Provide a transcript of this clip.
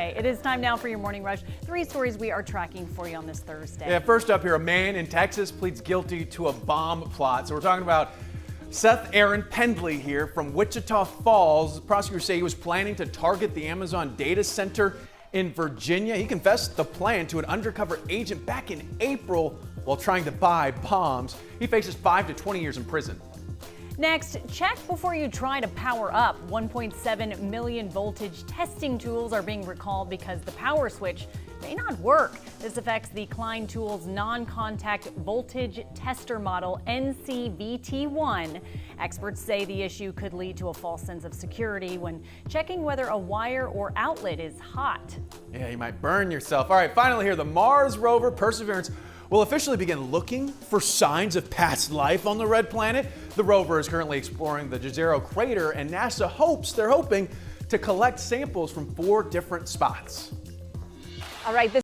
Okay, it is time now for your Morning Rush. 3 stories we are tracking for you on this Thursday. Yeah, first up here, a man in Texas pleads guilty to a bomb plot. So we're talking about Seth Aaron Pendley here from Wichita Falls. Prosecutors say he was planning to target the Amazon data center in Virginia. He confessed the plan to an undercover agent back in April while trying to buy bombs. He faces 5 to 20 years in prison. Next, check before you try to power up. 1.7 million voltage testing tools are being recalled because the power switch may not work. This affects the Klein Tools non-contact voltage tester model NCVT1. Experts say the issue could lead to a false sense of security when checking whether a wire or outlet is hot. Yeah, you might burn yourself. All right, finally here, the Mars rover Perseverance will officially begin looking for signs of past life on the red planet. The rover is currently exploring the Jezero crater, and NASA hoping to collect samples from 4 different spots. All right.